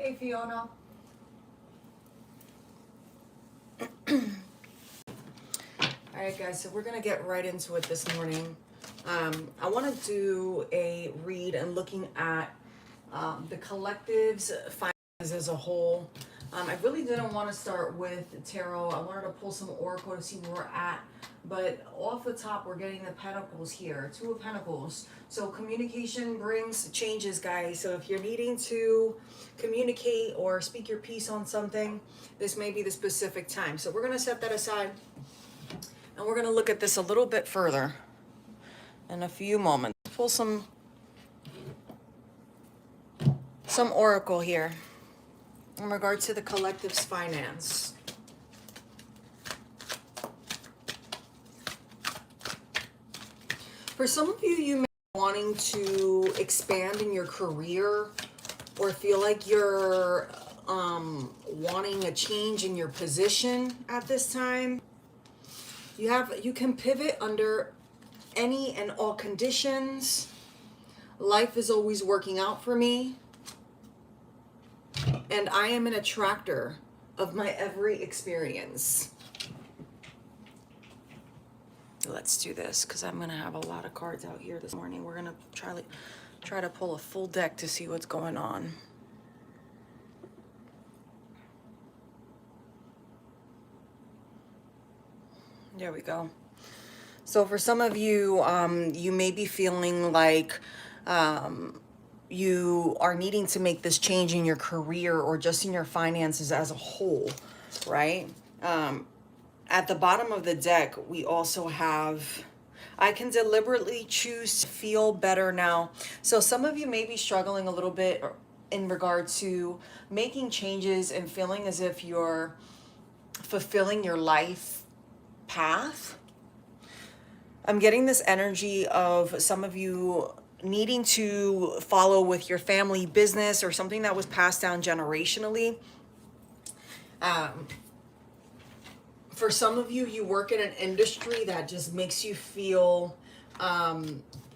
Hey, Fiona. All right, guys, so we're going to get right into it this morning. I want to do a read and looking at the collective's finances as a whole. I really didn't want to start with tarot. I wanted to pull some oracle to see where we're at. But off the top, we're getting the pentacles here, 2 of pentacles. So communication brings changes, guys. So if you're needing to communicate or speak your piece on something, this may be the specific time. So we're going to set that aside. And we're going to look at this a little bit further in a few moments. Pull some oracle here in regard to the collective's finance. For some of you, you may be wanting to expand in your career or feel like you're wanting a change in your position at this time. You can pivot under any and all conditions. Life is always working out for me. And I am an attractor of my every experience. Let's do this because I'm going to have a lot of cards out here this morning. We're going to try to pull a full deck to see what's going on. There we go. So for some of you, you may be feeling like you are needing to make this change in your career or just in your finances as a whole, right? At the bottom of the deck, we also have, I can deliberately choose to feel better now. So some of you may be struggling a little bit in regard to making changes and feeling as if you're fulfilling your life path. I'm getting this energy of some of you needing to follow with your family business or something that was passed down generationally. For some of you, you work in an industry that just makes you feel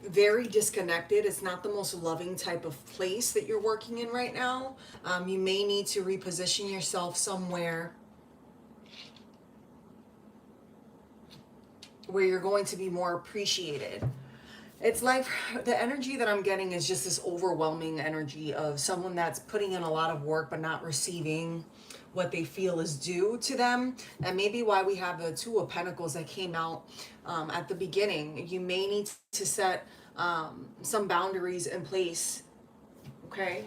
very disconnected. It's not the most loving type of place that you're working in right now. You may need to reposition yourself somewhere where you're going to be more appreciated. It's like the energy that I'm getting is just this overwhelming energy of someone that's putting in a lot of work but not receiving what they feel is due to them. And maybe why we have the 2 of Pentacles that came out at the beginning. You may need to set some boundaries in place, okay?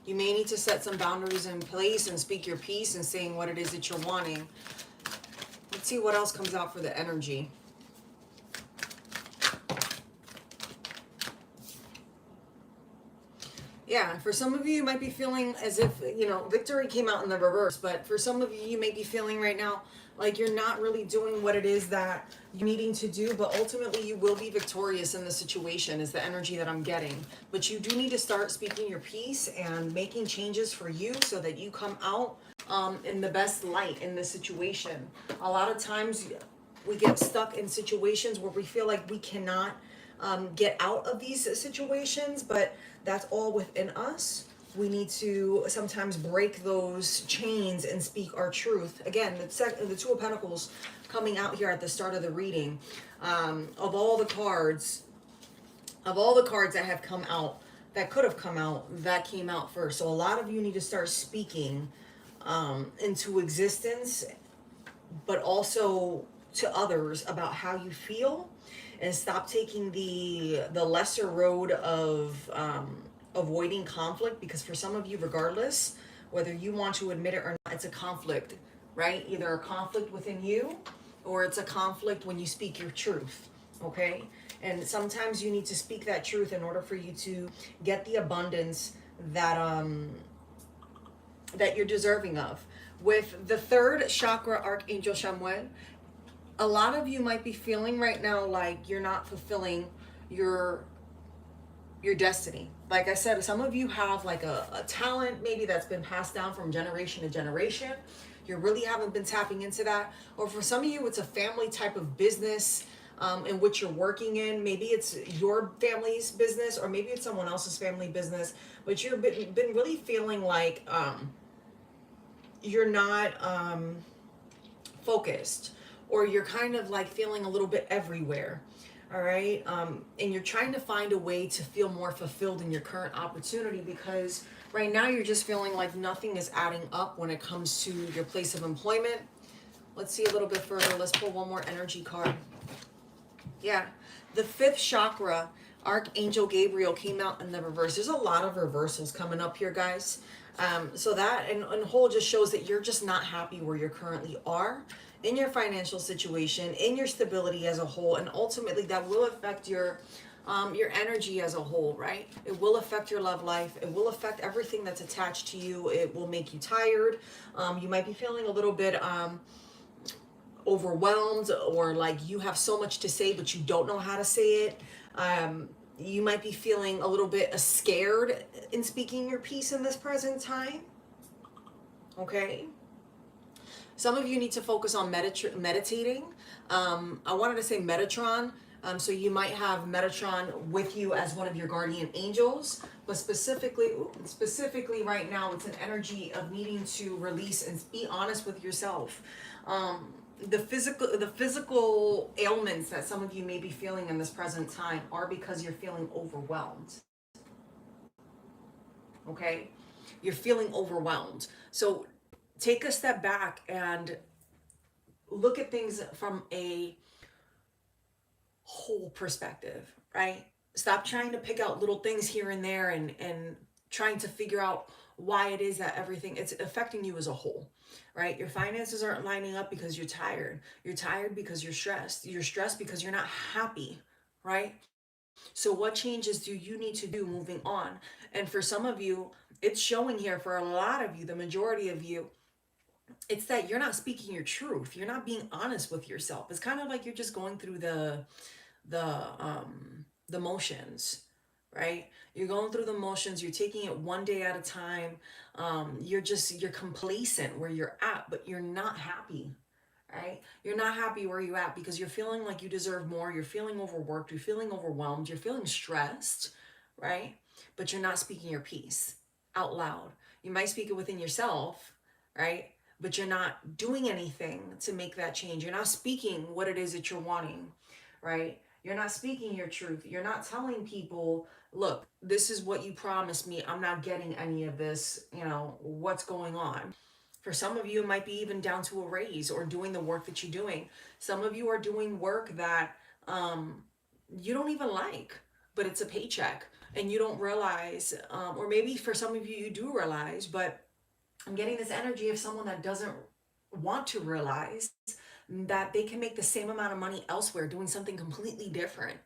You may need to set some boundaries in place and speak your piece and saying what it is that you're wanting. Let's see what else comes out for the energy. Yeah, for some of you, you might be feeling as if, you know, victory came out in the reverse. But for some of you, you may be feeling right now like you're not really doing what it is that you're needing to do. But ultimately, you will be victorious in the situation is the energy that I'm getting. But you do need to start speaking your piece and making changes for you so that you come out in the best light in this situation. A lot of times we get stuck in situations where we feel like we cannot get out of these situations, but that's all within us. We need to sometimes break those chains and speak our truth. Again, the 2 of Pentacles coming out here at the start of the reading. Of all the cards that have come out, that could have come out, that came out first. So a lot of you need to start speaking into existence, but also to others about how you feel, and stop taking the lesser road of avoiding conflict, because for some of you, regardless whether you want to admit it or not, it's a conflict, right? Either a conflict within you or it's a conflict when you speak your truth, okay? And sometimes you need to speak that truth in order for you to get the abundance that that you're deserving of. With the 3rd chakra, Archangel Chamuel, a lot of you might be feeling right now like you're not fulfilling your destiny. Like I said, some of you have like a talent maybe that's been passed down from generation to generation. You really haven't been tapping into that. Or for some of you, it's a family type of business in which you're working in. Maybe it's your family's business, or maybe it's someone else's family business, but you've been really feeling like you're not focused, or you're kind of like feeling a little bit everywhere. All right. And you're trying to find a way to feel more fulfilled in your current opportunity, because right now you're just feeling like nothing is adding up when it comes to your place of employment. Let's see a little bit further. Let's pull one more energy card. Yeah. The fifth chakra, Archangel Gabriel, came out in the reverse. There's a lot of reversals coming up here, guys. So that and whole just shows that you're just not happy where you currently are in your financial situation, in your stability as a whole, and ultimately that will affect your energy as a whole, right? It will affect your love life. It will affect everything that's attached to you. It will make you tired. You might be feeling a little bit overwhelmed, or like you have so much to say but you don't know how to say it. You might be feeling a little bit scared in speaking your piece in this present time. Okay. Some of you need to focus on meditating. I wanted to say Metatron. So you might have Metatron with you as one of your guardian angels, but specifically right now, it's an energy of needing to release and be honest with yourself. The physical ailments that some of you may be feeling in this present time are because you're feeling overwhelmed. Okay? You're feeling overwhelmed. So take a step back and look at things from a whole perspective, right? Stop trying to pick out little things here and there and trying to figure out why it is that everything, it's affecting you as a whole, right? Your finances aren't lining up because you're tired. You're tired because you're stressed. You're stressed because you're not happy, right? So what changes do you need to do moving on? And for some of you, it's showing here. For a lot of you, the majority of you, it's that you're not speaking your truth. You're not being honest with yourself. It's kind of like you're just going through the motions, right? You're going through the motions. You're taking it one day at a time. You're complacent where you're at, but you're not happy, right? You're not happy where you're at because you're feeling like you deserve more. You're feeling overworked. You're feeling overwhelmed. You're feeling stressed, right? But you're not speaking your piece out loud. You might speak it within yourself, right? But you're not doing anything to make that change. You're not speaking what it is that you're wanting, right? You're not speaking your truth. You're not telling people, look, this is what you promised me. I'm not getting any of this. You know, what's going on? For some of you, it might be even down to a raise or doing the work that you're doing. Some of you are doing work that you don't even like, but it's a paycheck and you don't realize, or maybe for some of you, you do realize, but I'm getting this energy of someone that doesn't want to realize that they can make the same amount of money elsewhere doing something completely different,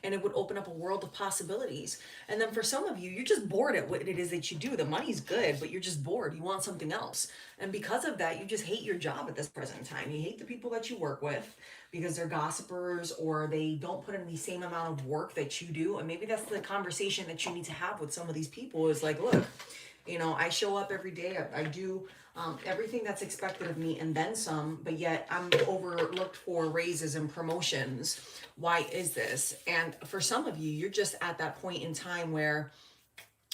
and it would open up a world of possibilities. And then for some of you, you're just bored at what it is that you do. The money's good, but you're just bored. You want something else. And because of that, you just hate your job at this present time. You hate the people that you work with because they're gossipers, or they don't put in the same amount of work that you do. And maybe that's the conversation that you need to have with some of these people, is like, look, you know, I show up every day. I do everything that's expected of me and then some, but yet I'm overlooked for raises and promotions. Why is this? And for some of you, you're just at that point in time where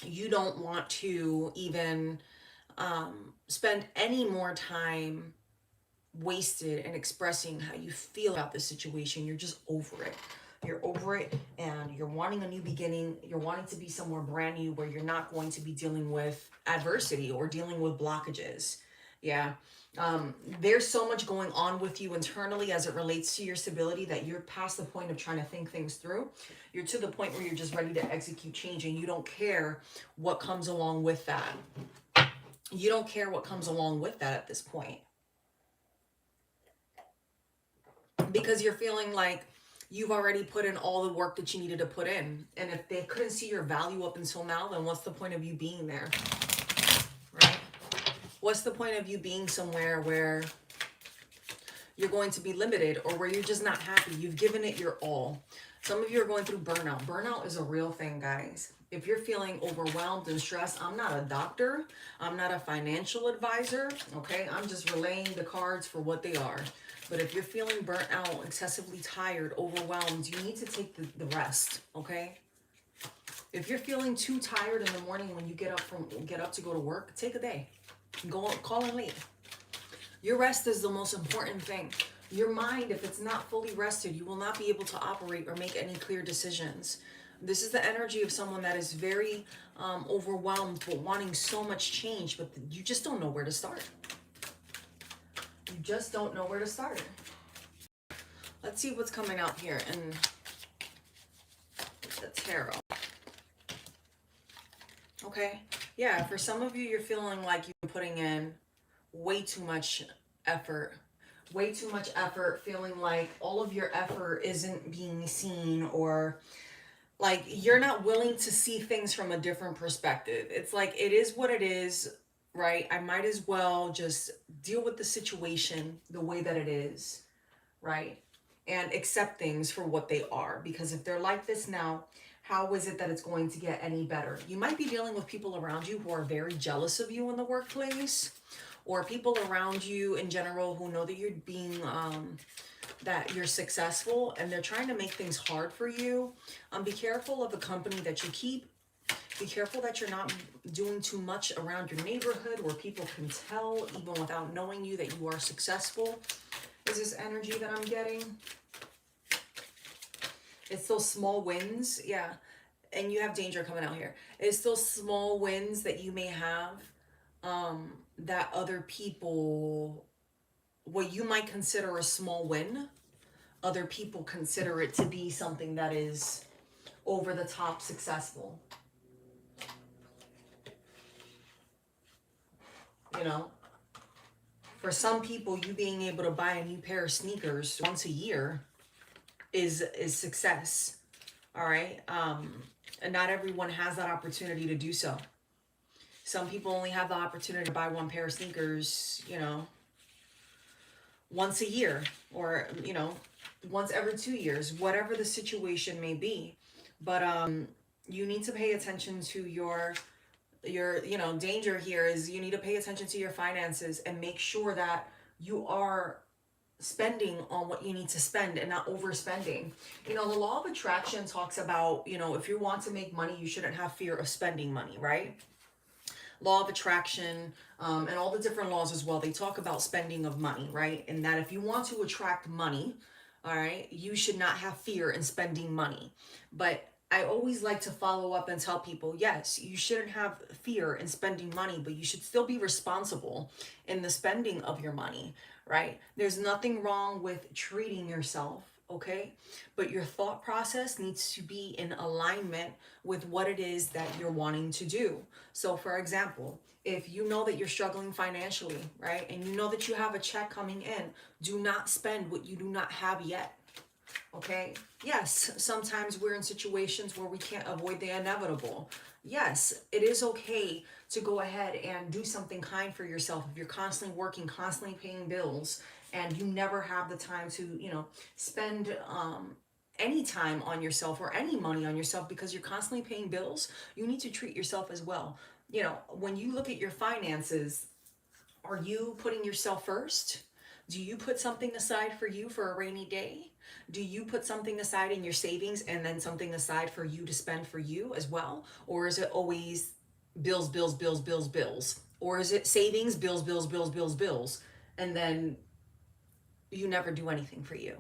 you don't want to even spend any more time wasted in expressing how you feel about the situation. You're just over it. You're over it, and you're wanting a new beginning. You're wanting to be somewhere brand new where you're not going to be dealing with adversity or dealing with blockages. Yeah. There's so much going on with you internally as it relates to your stability that you're past the point of trying to think things through. You're to the point where you're just ready to execute change, and you don't care what comes along with that. You don't care what comes along with that at this point, because you're feeling like you've already put in all the work that you needed to put in. And if they couldn't see your value up until now, then what's the point of you being there, right? What's the point of you being somewhere where you're going to be limited, or where you're just not happy? You've given it your all. Some of you are going through burnout. Burnout is a real thing, guys. If you're feeling overwhelmed and stressed, I'm not a doctor. I'm not a financial advisor, okay? I'm just relaying the cards for what they are. But if you're feeling burnt out, excessively tired, overwhelmed, you need to take the rest, okay? If you're feeling too tired in the morning when you get up to go to work, take a day. Call in late. Your rest is the most important thing. Your mind, if it's not fully rested, you will not be able to operate or make any clear decisions. This is the energy of someone that is very overwhelmed, but wanting so much change, but you just don't know where to start. You just don't know where to start. Let's see what's coming out here in the tarot. Okay, yeah, for some of you, you're feeling like you're putting in way too much effort. Feeling like all of your effort isn't being seen, or like you're not willing to see things from a different perspective. It's like, it is what it is, right? I might as well just deal with the situation the way that it is, right? And accept things for what they are. Because if they're like this now, how is it that it's going to get any better? You might be dealing with people around you who are very jealous of you in the workplace, or people around you in general who know that you're being that you're successful, and they're trying to make things hard for you. Be careful of the company that you keep. Be careful that you're not doing too much around your neighborhood where people can tell, even without knowing you, that you are successful. Is this energy that I'm getting? It's those small wins, yeah. And you have danger coming out here. It's those small wins that you may have that other people, what you might consider a small win, other people consider it to be something that is over the top successful. You know, for some people, you being able to buy a new pair of sneakers once a year is success. All right. And not everyone has that opportunity to do so. Some people only have the opportunity to buy one pair of sneakers, you know, once a year, or, you know, once every 2 years, whatever the situation may be. But you need to pay attention to your, you know, danger here is you need to pay attention to your finances and make sure that you are spending on what you need to spend and not overspending. You know, the law of attraction talks about, you know, if you want to make money, you shouldn't have fear of spending money, right? Law of attraction, and all the different laws as well, they talk about spending of money, right? And that if you want to attract money, all right, you should not have fear in spending money. But I always like to follow up and tell people, yes, you shouldn't have fear in spending money, but you should still be responsible in the spending of your money, right? There's nothing wrong with treating yourself, okay? But your thought process needs to be in alignment with what it is that you're wanting to do. So for example, if you know that you're struggling financially, right? And you know that you have a check coming in, do not spend what you do not have yet. Okay. Yes, sometimes we're in situations where we can't avoid the inevitable. Yes, it is okay to go ahead and do something kind for yourself if you're constantly working, constantly paying bills, and you never have the time to, you know, spend any time on yourself or any money on yourself because you're constantly paying bills. You need to treat yourself as well. You know, when you look at your finances, are you putting yourself first? Do you put something aside for you for a rainy day? Do you put something aside in your savings and then something aside for you to spend for you as well? Or is it always bills, bills, bills, bills, bills? Or is it savings, bills, bills, bills, bills, bills, and then you never do anything for you?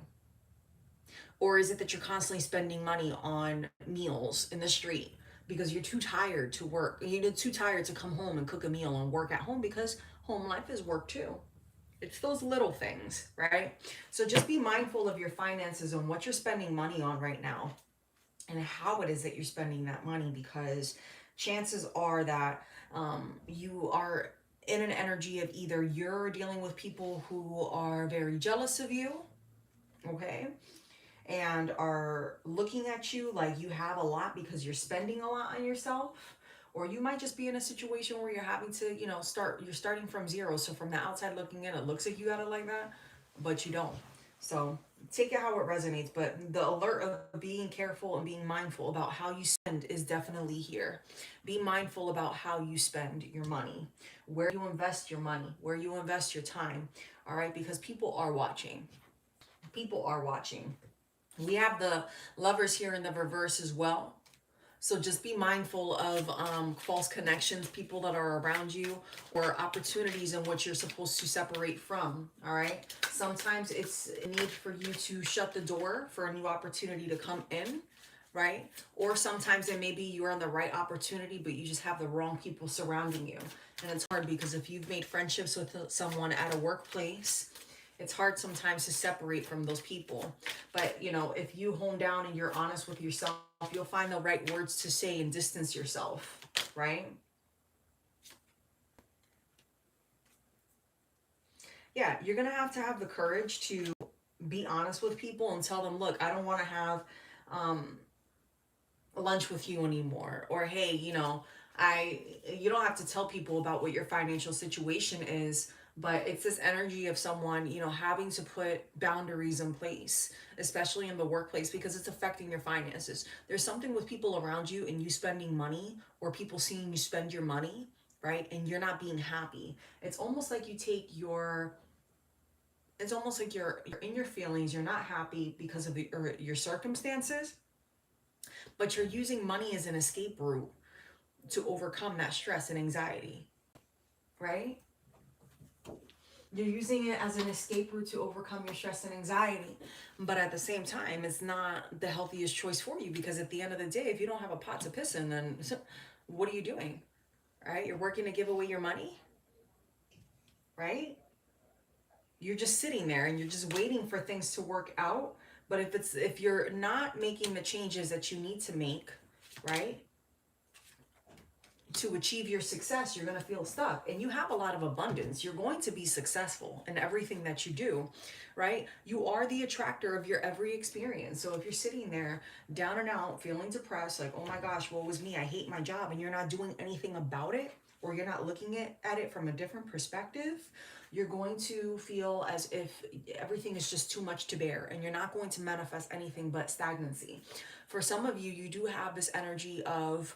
Or is it that you're constantly spending money on meals in the street because you're too tired to work? You're too tired to come home and cook a meal and work at home, because home life is work too. It's those little things, right? So just be mindful of your finances and what you're spending money on right now and how it is that you're spending that money, because chances are that you are in an energy of either you're dealing with people who are very jealous of you, okay, and are looking at you like you have a lot because you're spending a lot on yourself. Or you might just be in a situation where you're having to, you know, you're starting from zero. So from the outside looking in, it looks like you got it like that, but you don't. So take it how it resonates, but the alert of being careful and being mindful about how you spend is definitely here. Be mindful about how you spend your money, where you invest your money, where you invest your time, all right? Because people are watching. People are watching. We have the lovers here in the reverse as well. So just be mindful of false connections, people that are around you, or opportunities in which you're supposed to separate from. All right. Sometimes it's a need for you to shut the door for a new opportunity to come in, right? Or sometimes it may be you're on the right opportunity, but you just have the wrong people surrounding you. And it's hard because if you've made friendships with someone at a workplace, it's hard sometimes to separate from those people. But you know, if you hone down and you're honest with yourself, you'll find the right words to say and distance yourself, right? Yeah, you're gonna have to have the courage to be honest with people and tell them, look, I don't want to have um, lunch with you anymore, or hey, you know, I you don't have to tell people about what your financial situation is, but it's this energy of someone, you know, having to put boundaries in place, especially in the workplace, because it's affecting your finances. There's something with people around you and you spending money, or people seeing you spend your money, right? And you're not being happy. It's almost like you take your it's almost like you're in your feelings, you're not happy because of your circumstances, but you're using money as an escape route to overcome that stress and anxiety, right? You're using it as an escape route to overcome your stress and anxiety. But at the same time, it's not the healthiest choice for you, because at the end of the day, if you don't have a pot to piss in, then what are you doing? Right? You're working to give away your money, right? You're just sitting there and you're just waiting for things to work out. But if you're not making the changes that you need to make, right, to achieve your success, you're going to feel stuck. And you have a lot of abundance. You're going to be successful in everything that you do, right? You are the attractor of your every experience. So if you're sitting there down and out, feeling depressed, like, oh my gosh, woe is me, I hate my job, and you're not doing anything about it, or you're not looking at it from a different perspective, you're going to feel as if everything is just too much to bear, and you're not going to manifest anything but stagnancy. For some of you, you do have this energy of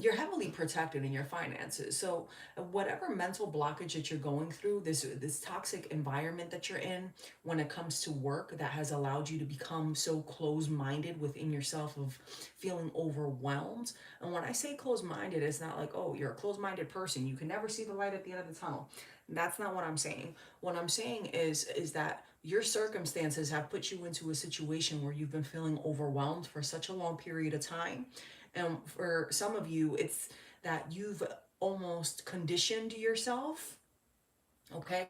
you're heavily protected in your finances. So whatever mental blockage that you're going through, this toxic environment that you're in when it comes to work, that has allowed you to become so closed-minded within yourself, of feeling overwhelmed. And when I say closed-minded, it's not like, oh, you're a closed-minded person, you can never see the light at the end of the tunnel. That's not what I'm saying. What I'm saying is that your circumstances have put you into a situation where you've been feeling overwhelmed for such a long period of time. And for some of you, it's that you've almost conditioned yourself, okay,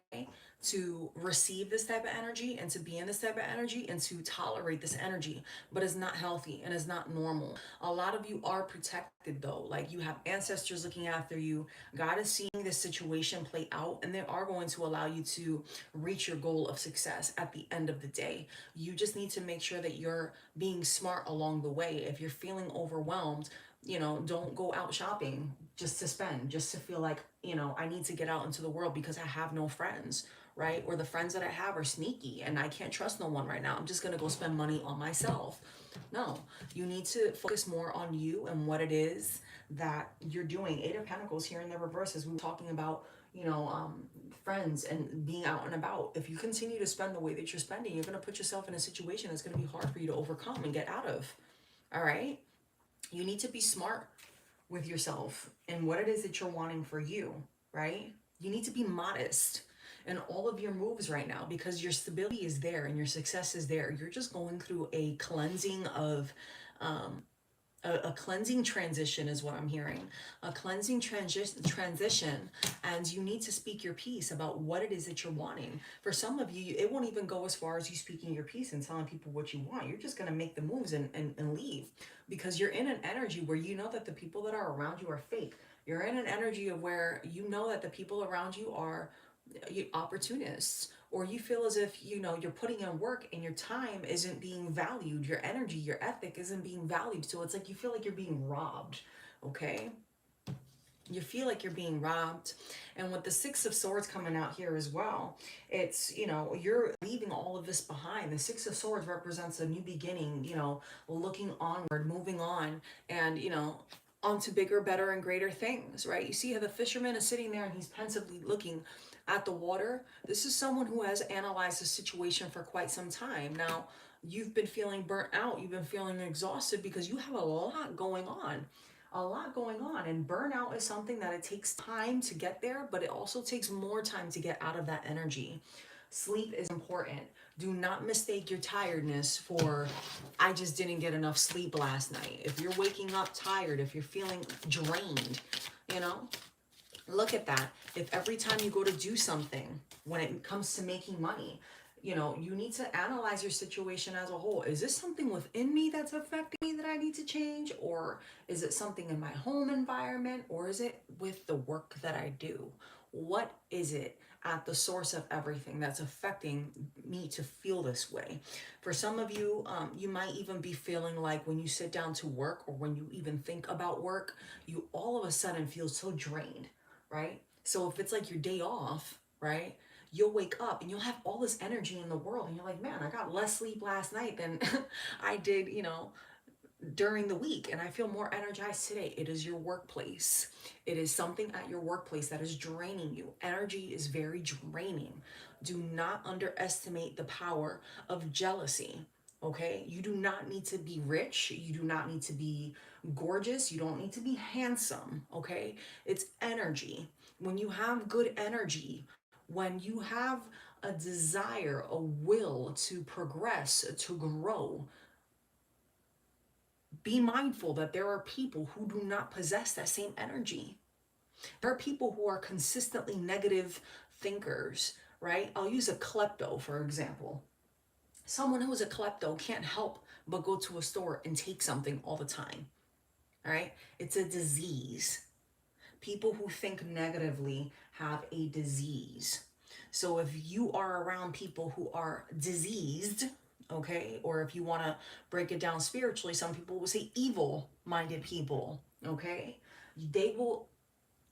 to receive this type of energy and to be in this type of energy and to tolerate this energy, but it's not healthy and it's not normal. A lot of you are protected though, like you have ancestors looking after you. God is seeing this situation play out, and they are going to allow you to reach your goal of success at the end of the day. You just need to make sure that you're being smart along the way. If you're feeling overwhelmed, you know, don't go out shopping just to spend, just to feel like, you know, I need to get out into the world because I have no friends, right? Or the friends that I have are sneaky and I can't trust no one right now. I'm just going to go spend money on myself. No, you need to focus more on you and what it is that you're doing. Eight of Pentacles here in the reverse, as we were talking about, you know, friends and being out and about. If you continue to spend the way that you're spending, you're going to put yourself in a situation that's going to be hard for you to overcome and get out of. All right? You need to be smart with yourself and what it is that you're wanting for you, right? You need to be modest in all of your moves right now, because your stability is there and your success is there. You're just going through a cleansing of a cleansing transition is what I'm hearing. A cleansing transition, and you need to speak your piece about what it is that you're wanting. For some of you, it won't even go as far as you speaking your piece and telling people what you want. You're just going to make the moves and leave, because you're in an energy where you know that the people that are around you are fake. You're in an energy of where you know that the people around you are opportunists, or you feel as if, you know, you're putting in work and your time isn't being valued, your energy, your ethic isn't being valued. So it's like you feel like you're being robbed, okay? You feel like you're being robbed. And with the Six of Swords coming out here as well, it's, you know, you're leaving all of this behind. The Six of Swords represents a new beginning, you know, looking onward, moving on, and, you know, onto bigger, better, and greater things, right? You see how the fisherman is sitting there and he's pensively looking at the water. This is someone who has analyzed the situation for quite some time. Now, you've been feeling burnt out. You've been feeling exhausted because you have a lot going on. A lot going on. And burnout is something that it takes time to get there, but it also takes more time to get out of that energy. Sleep is important. Do not mistake your tiredness for, I just didn't get enough sleep last night. If you're waking up tired, if you're feeling drained, you know, look at that. If every time you go to do something, when it comes to making money, you know, you need to analyze your situation as a whole. Is this something within me that's affecting me that I need to change? Or is it something in my home environment? Or is it with the work that I do? What is it at the source of everything that's affecting me to feel this way? For some of you, you might even be feeling like when you sit down to work, or when you even think about work, you all of a sudden feel so drained, right? So if it's like your day off, right, you'll wake up and you'll have all this energy in the world, and you're like, man, I got less sleep last night than I did, you know, during the week, and I feel more energized today. It is your workplace. It is something at your workplace that is draining you. Energy is very draining. Do not underestimate the power of jealousy. Okay, you do not need to be rich, you do not need to be gorgeous, you don't need to be handsome. Okay, it's energy. When you have good energy, when you have a desire, a will to progress, to grow, be mindful that there are people who do not possess that same energy. There are people who are consistently negative thinkers, right? I'll use a klepto, for example. Someone who is a klepto can't help but go to a store and take something all the time, all right? It's a disease. People who think negatively have a disease. So if you are around people who are diseased, okay, or if you want to break it down spiritually, some people will say evil-minded people, okay, they will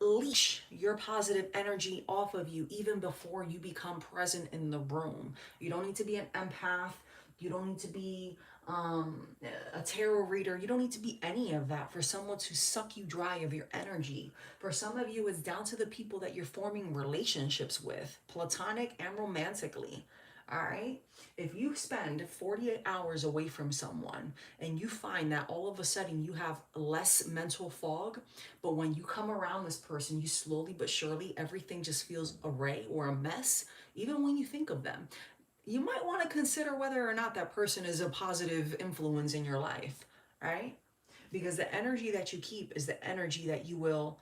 leash your positive energy off of you even before you become present in the room. You don't need to be an empath. You don't need to be a tarot reader. You don't need to be any of that for someone to suck you dry of your energy. For some of you, it's down to the people that you're forming relationships with, platonic and romantically. All right. If you spend 48 hours away from someone and you find that all of a sudden you have less mental fog, but when you come around this person, you slowly but surely, everything just feels array or a mess, even when you think of them, you might want to consider whether or not that person is a positive influence in your life, right? Because the energy that you keep is the energy that you will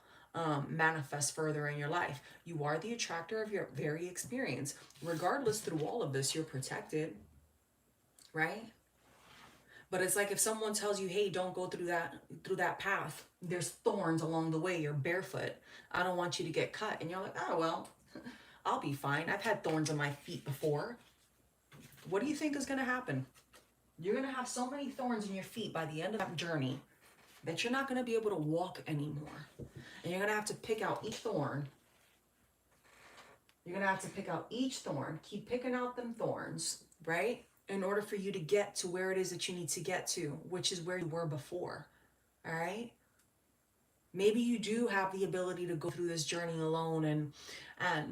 manifest further in your life. You are the attractor of your very experience. Regardless, through all of this, you're protected, right? But it's like if someone tells you, hey, don't go through that path. There's thorns along the way. You're barefoot. I don't want you to get cut. And you're like, oh, well, I'll be fine. I've had thorns on my feet before. What do you think is going to happen? You're going to have so many thorns in your feet by the end of that journey that you're not going to be able to walk anymore. And you're going to have to pick out each thorn. You're going to have to pick out each thorn. Keep picking out them thorns, right? In order for you to get to where it is that you need to get to, which is where you were before, all right? Maybe you do have the ability to go through this journey alone and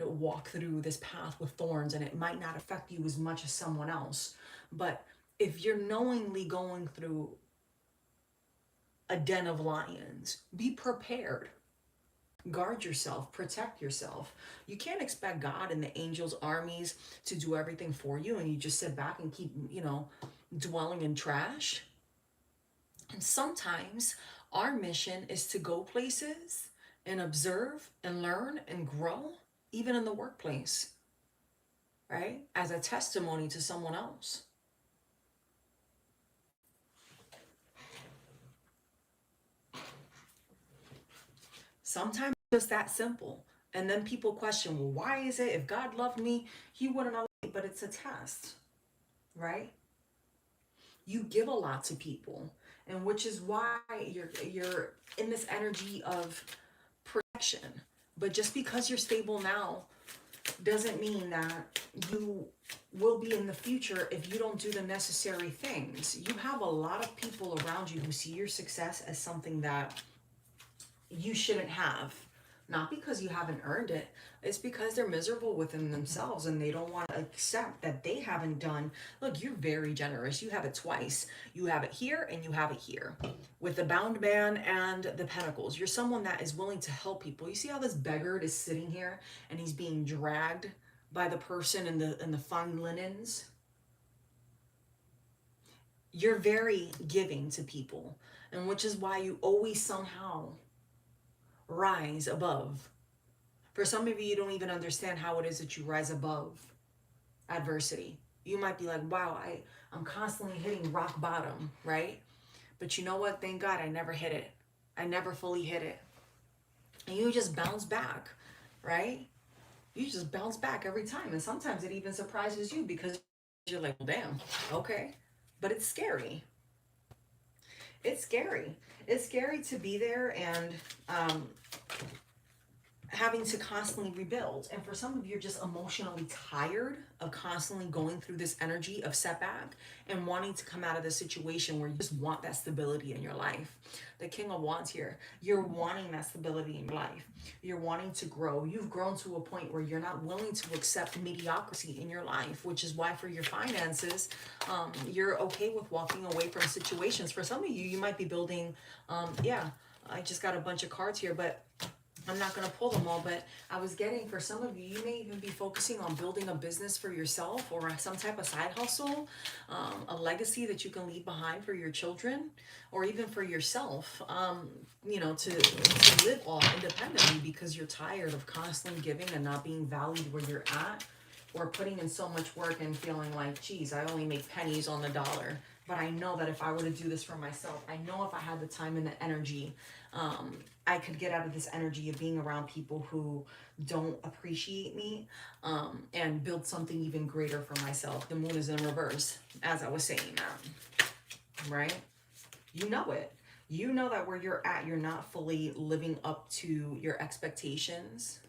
walk through this path with thorns, and it might not affect you as much as someone else. But if you're knowingly going through a den of lions, be prepared. Guard yourself, protect yourself. You can't expect God and the angels' armies to do everything for you, and you just sit back and keep, dwelling in trash. And sometimes our mission is to go places and observe and learn and grow, even in the workplace, right? As a testimony to someone else. Sometimes it's just that simple. And then people question, well, why is it if God loved me, he wouldn't allow me? But it's a test, right? You give a lot to people, and which is why you're in this energy of protection protection. But just because you're stable now doesn't mean that you will be in the future if you don't do the necessary things. You have a lot of people around you who see your success as something that you shouldn't have. Not because you haven't earned it. It's because they're miserable within themselves and they don't want to accept that they haven't done. Look, you're very generous. You have it twice. You have it here and you have it here. With the bound man and the pentacles. You're someone that is willing to help people. You see how this beggar is sitting here and he's being dragged by the person in the fine linens? You're very giving to people. And which is why you always somehow rise above. For some of you, you don't even understand how it is that you rise above adversity. You might be like, wow, I'm constantly hitting rock bottom, right? But you know what? Thank God I never hit it. I never fully hit it. And you just bounce back, right? You just bounce back every time. And sometimes it even surprises you because you're like, well, damn, okay. But it's scary. It's scary. It's scary to be there and having to constantly rebuild. And for some of you, you're just emotionally tired of constantly going through this energy of setback and wanting to come out of this situation where you just want that stability in your life. The King of Wands here, you're wanting that stability in your life. You're wanting to grow. You've grown to a point where you're not willing to accept mediocrity in your life, which is why for your finances, you're okay with walking away from situations. For some of you, you might be building, I just got a bunch of cards here, but I'm not going to pull them all, but I was getting, for some of you, you may even be focusing on building a business for yourself or some type of side hustle, a legacy that you can leave behind for your children or even for yourself, to live off independently because you're tired of constantly giving and not being valued where you're at, or putting in so much work and feeling like, geez, I only make pennies on the dollar. But I know that if I were to do this for myself, I know if I had the time and the energy, I could get out of this energy of being around people who don't appreciate me, and build something even greater for myself. The moon is in reverse, as I was saying that, right? You know it. You know that where you're at, you're not fully living up to your expectations,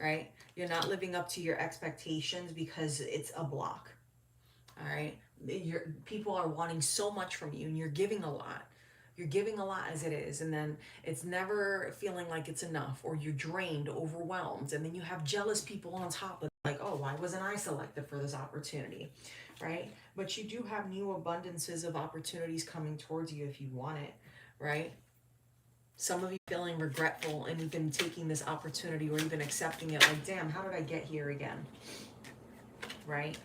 right? You're not living up to your expectations because it's a block, all right? People are wanting so much from you and you're giving a lot. You're giving a lot as it is, and then it's never feeling like it's enough, or you're drained, overwhelmed, and then you have jealous people on top of like, oh, why wasn't I selected for this opportunity, right? But you do have new abundances of opportunities coming towards you if you want it, right? Some of you feeling regretful and even taking this opportunity or even accepting it like, damn, how did I get here again, right?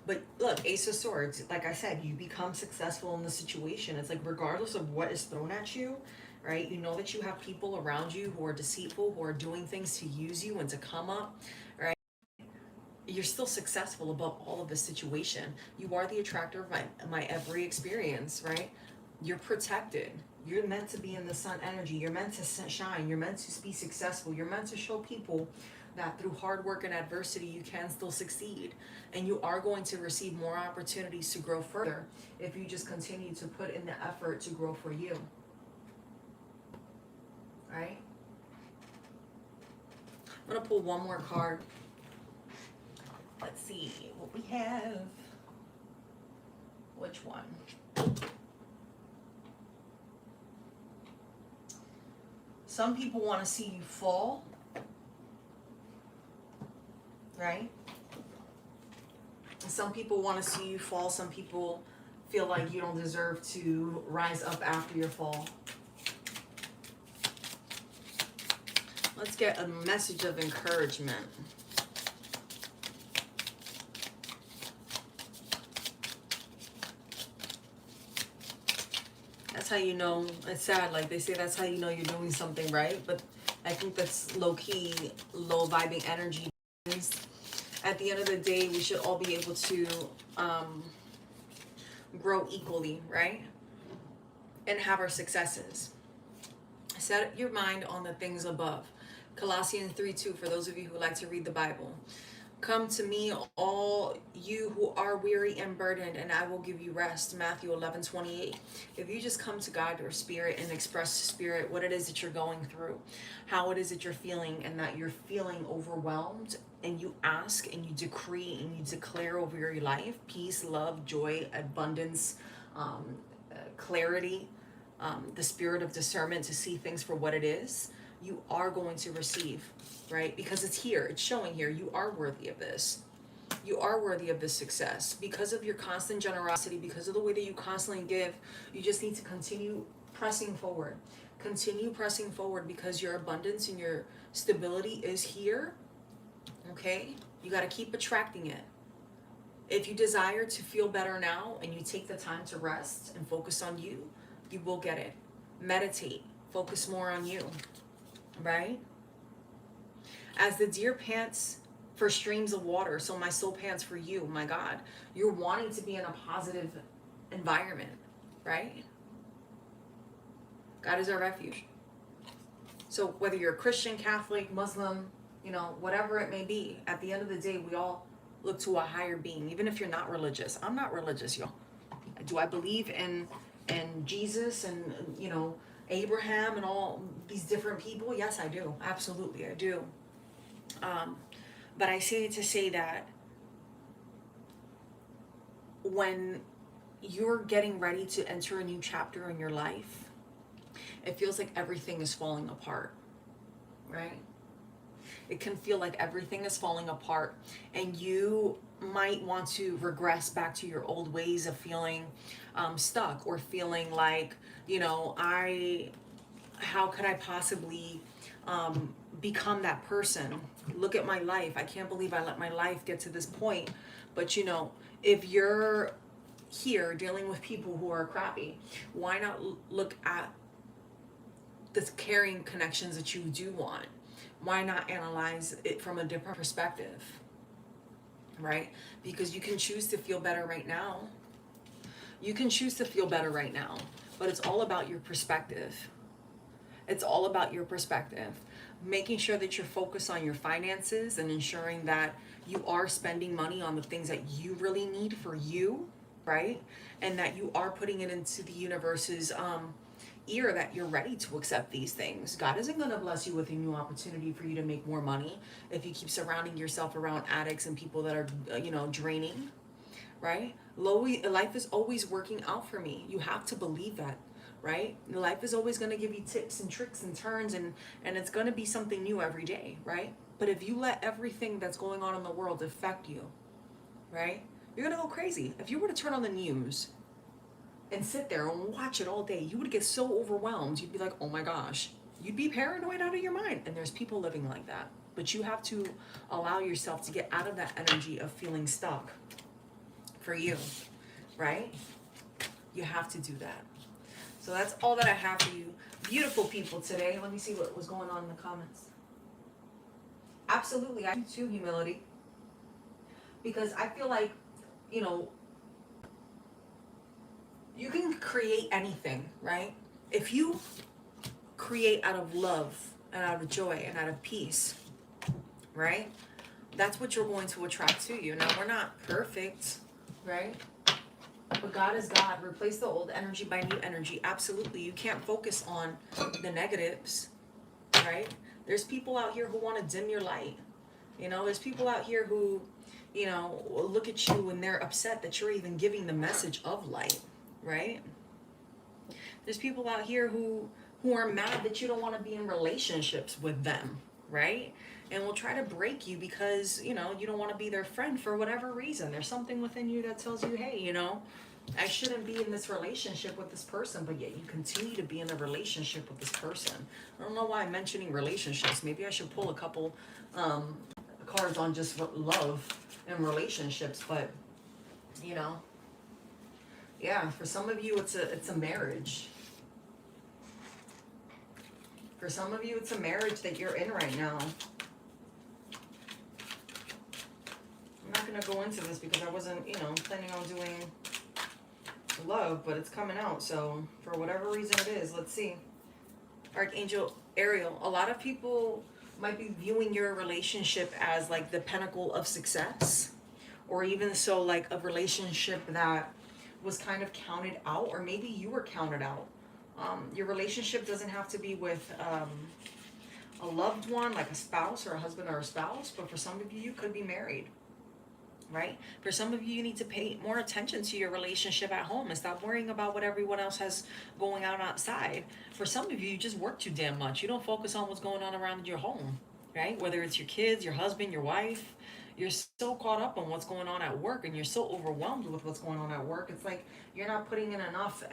But look, Ace of Swords, like I said, you become successful in the situation. It's like regardless of what is thrown at you, right? You know that you have people around you who are deceitful, who are doing things to use you and to come up, right? You're still successful above all of this situation. You are the attractor of my every experience, right? You're protected. You're meant to be in the sun energy. You're meant to shine. You're meant to be successful. You're meant to show people that through hard work and adversity, you can still succeed. And you are going to receive more opportunities to grow further if you just continue to put in the effort to grow for you. Right? I'm going to pull one more card. Let's see what we have. Which one? Some people want to see you fall. Right? Some people want to see you fall. Some people feel like you don't deserve to rise up after your fall. Let's get a message of encouragement. That's how you know. It's sad, like they say that's how you know you're doing something right, but I think that's low-key, low-vibing energy. At the end of the day, we should all be able to grow equally, right? And have our successes. Set your mind on the things above. Colossians 3:2, for those of you who like to read the Bible. Come to me, all you who are weary and burdened, and I will give you rest. Matthew 11:28. If you just come to God or Spirit and express to Spirit what it is that you're going through, how it is that you're feeling, and that you're feeling overwhelmed, and you ask and you decree and you declare over your life peace, love, joy, abundance, clarity, the spirit of discernment to see things for what it is, you are going to receive, right? Because it's here, it's showing here, you are worthy of this. You are worthy of this success because of your constant generosity, because of the way that you constantly give. You just need to continue pressing forward. Continue pressing forward because your abundance and your stability is here, okay? You got to keep attracting it. If you desire to feel better now and you take the time to rest and focus on you, you will get it. Meditate, focus more on you, right? As the deer pants for streams of water, so my soul pants for you, my God. You're wanting to be in a positive environment, right? God is our refuge. So whether you're a Christian, Catholic, Muslim, you know, whatever it may be, at the end of the day, we all look to a higher being, even if you're not religious. I'm not religious, y'all. Do I believe in Jesus and, you know, Abraham and all these different people? Yes, I do. Absolutely, I do. But I say it to say that when you're getting ready to enter a new chapter in your life, it feels like everything is falling apart, right? It can feel like everything is falling apart, and you might want to regress back to your old ways of feeling stuck, or feeling like, you know, how could I possibly become that person? Look at my life. I can't believe I let my life get to this point. But you know, if you're here dealing with people who are crappy, why not look at the caring connections that you do want? Why not analyze it from a different perspective, right? Because you can choose to feel better right now. You can choose to feel better right now, but it's all about your perspective. It's all about your perspective. Making sure that you're focused on your finances and ensuring that you are spending money on the things that you really need for you, right? And that you are putting it into the universe's ear, that you're ready to accept these things. God isn't going to bless you with a new opportunity for you to make more money if you keep surrounding yourself around addicts and people that are, you know, draining, right? Life is always working out for me. You have to believe that, right? Life is always going to give you tips and tricks and turns, and it's going to be something new every day, right? But if you let everything that's going on in the world affect you, right, you're going to go crazy. If you were to turn on the news and sit there and watch it all day, you would get so overwhelmed. You'd be like, oh my gosh. You'd be paranoid out of your mind. And there's people living like that. But you have to allow yourself to get out of that energy of feeling stuck for you, right? You have to do that. So that's all that I have for you, beautiful people, today. Let me see what was going on in the comments. Absolutely, I do too, humility. Because I feel like, you know, you can create anything, right? If you create out of love and out of joy and out of peace, right? That's what you're going to attract to you. Now, we're not perfect, right? But God is God. Replace the old energy by new energy. Absolutely. You can't focus on the negatives, right? There's people out here who want to dim your light. You know, there's people out here who, you know, look at you and they're upset that you're even giving the message of light, right? There's people out here who are mad that you don't want to be in relationships with them, right? And will try to break you because, you know, you don't want to be their friend for whatever reason. There's something within you that tells you, hey, you know, I shouldn't be in this relationship with this person, but yet you continue to be in a relationship with this person. I don't know why I'm mentioning relationships. Maybe I should pull a couple cards on just love and relationships, but, you know, yeah, for some of you, it's a marriage. For some of you, it's a marriage that you're in right now. I'm not going to go into this because I wasn't, you know, planning on doing love, but it's coming out. So for whatever reason it is, let's see. Archangel Ariel, a lot of people might be viewing your relationship as like the pinnacle of success, or even so like a relationship that was kind of counted out, or maybe you were counted out. Your relationship doesn't have to be with a loved one, like a spouse or a husband or a spouse, but for some of you, you could be married, right? For some of you, you need to pay more attention to your relationship at home and stop worrying about what everyone else has going on outside. For some of you, you just work too damn much. You don't focus on what's going on around your home, right? Whether it's your kids, your husband, your wife, you're so caught up on what's going on at work, and you're so overwhelmed with what's going on at work. It's like you're not putting in enough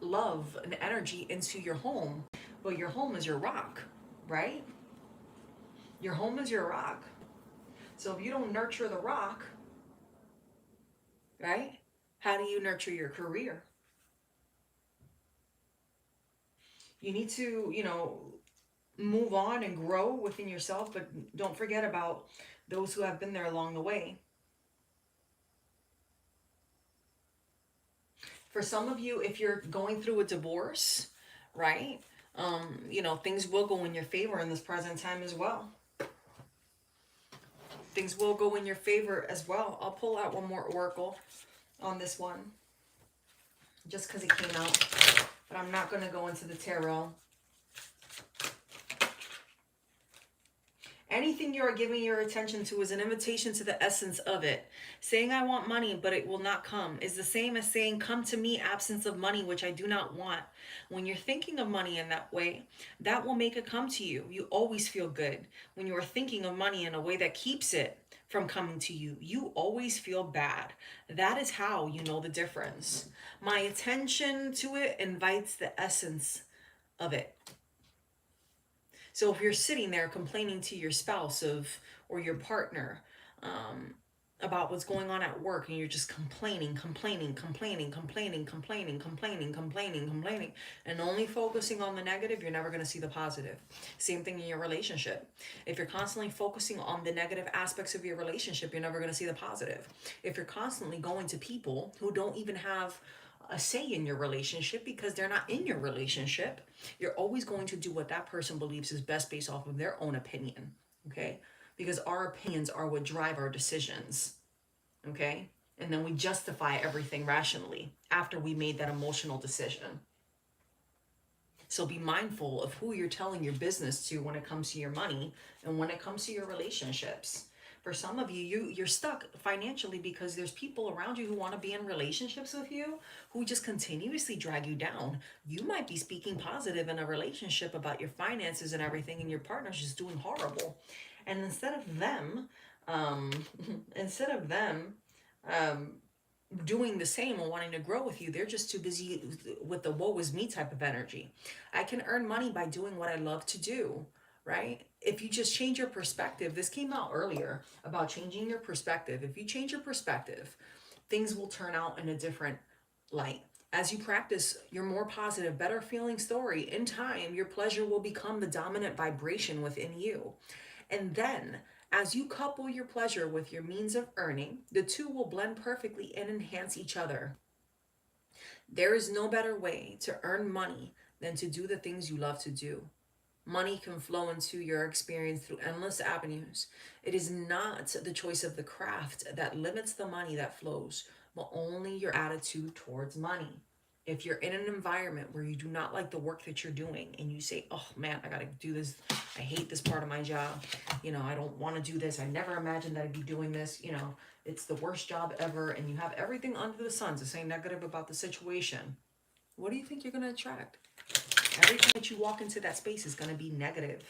love and energy into your home. But your home is your rock, right? Your home is your rock. So if you don't nurture the rock, right? How do you nurture your career? You need to, move on and grow within yourself, but don't forget about those who have been there along the way. For some of you, if you're going through a divorce, right? Things will go in your favor in this present time as well. Things will go in your favor as well. I'll pull out one more oracle on this one, just because it came out, but I'm not going to go into the tarot. Anything you are giving your attention to is an invitation to the essence of it. Saying I want money, but it will not come, is the same as saying come to me, absence of money, which I do not want. When you're thinking of money in that way, that will make it come to you. You always feel good. When you are thinking of money in a way that keeps it from coming to you, you always feel bad. That is how you know the difference. My attention to it invites the essence of it. So if you're sitting there complaining to your spouse or your partner about what's going on at work, and you're just complaining, and only focusing on the negative, you're never going to see the positive. Same thing in your relationship. If you're constantly focusing on the negative aspects of your relationship, you're never going to see the positive. If you're constantly going to people who don't even have a say in your relationship because they're not in your relationship, you're always going to do what that person believes is best based off of their own opinion, okay? Because our opinions are what drive our decisions, okay? And then we justify everything rationally after we made that emotional decision. So be mindful of who you're telling your business to when it comes to your money and when it comes to your relationships. For some of you, you're stuck financially because there's people around you who want to be in relationships with you who just continuously drag you down. You might be speaking positive in a relationship about your finances and everything, and your partner's just doing horrible. And instead of them doing the same and wanting to grow with you, they're just too busy with the woe is me type of energy. I can earn money by doing what I love to do, right? If you just change your perspective, this came out earlier about changing your perspective. If you change your perspective, things will turn out in a different light. As you practice your more positive, better feeling story, in time, your pleasure will become the dominant vibration within you. And then, as you couple your pleasure with your means of earning, the two will blend perfectly and enhance each other. There is no better way to earn money than to do the things you love to do. Money can flow into your experience through endless avenues. It is not the choice of the craft that limits the money that flows, but only your attitude towards money. If you're in an environment where you do not like the work that you're doing and you say, oh man, I gotta do this, I hate this part of my job, I don't want to do this, I never imagined that I'd be doing this, it's the worst job ever, and you have everything under the sun to say negative about the situation, what do you think you're going to attract? Every time that you walk into that space is going to be negative.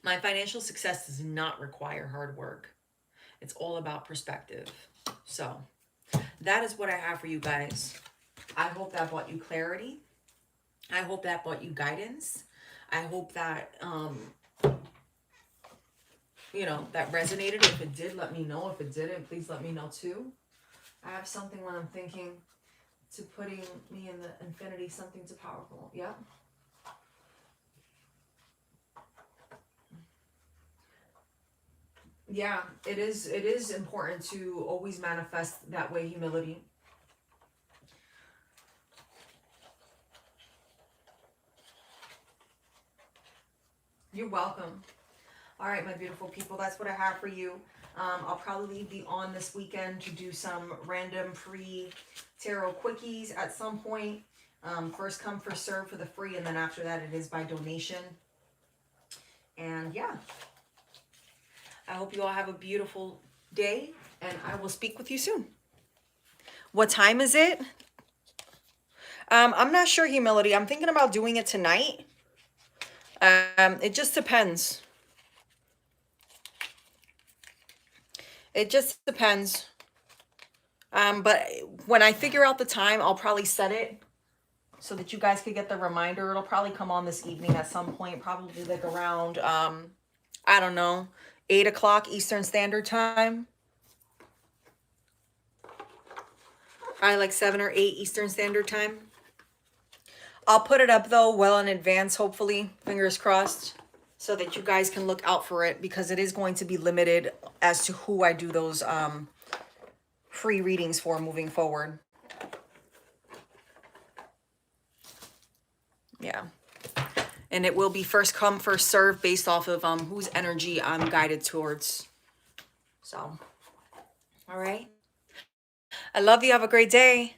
My financial success does not require hard work. It's all about perspective. So that is what I have for you guys. I hope that brought you clarity. I hope that brought you guidance. I hope that, that resonated. If it did, let me know. If it didn't, please let me know too. I have something when I'm thinking to putting me in the infinity, something to powerful. Yeah. Yeah, it is important to always manifest that way, humility. You're welcome. All right, my beautiful people, that's what I have for you. I'll probably be on this weekend to do some random free tarot quickies at some point. First come, first serve for the free, and then after that it is by donation. And yeah, I hope you all have a beautiful day, and I will speak with you soon. What time is it? I'm not sure, Humility. I'm thinking about doing it tonight. It just depends. It just depends. But when I figure out the time, I'll probably set it so that you guys could get the reminder. It'll probably come on this evening at some point, probably like around, I don't know, 8 o'clock Eastern Standard Time. Probably like 7 or 8 Eastern Standard Time. I'll put it up though well in advance, hopefully, fingers crossed, so that you guys can look out for it, because it is going to be limited as to who I do those free readings for moving forward. Yeah. And it will be first come, first serve based off of whose energy I'm guided towards. So, all right. I love you. Have a great day.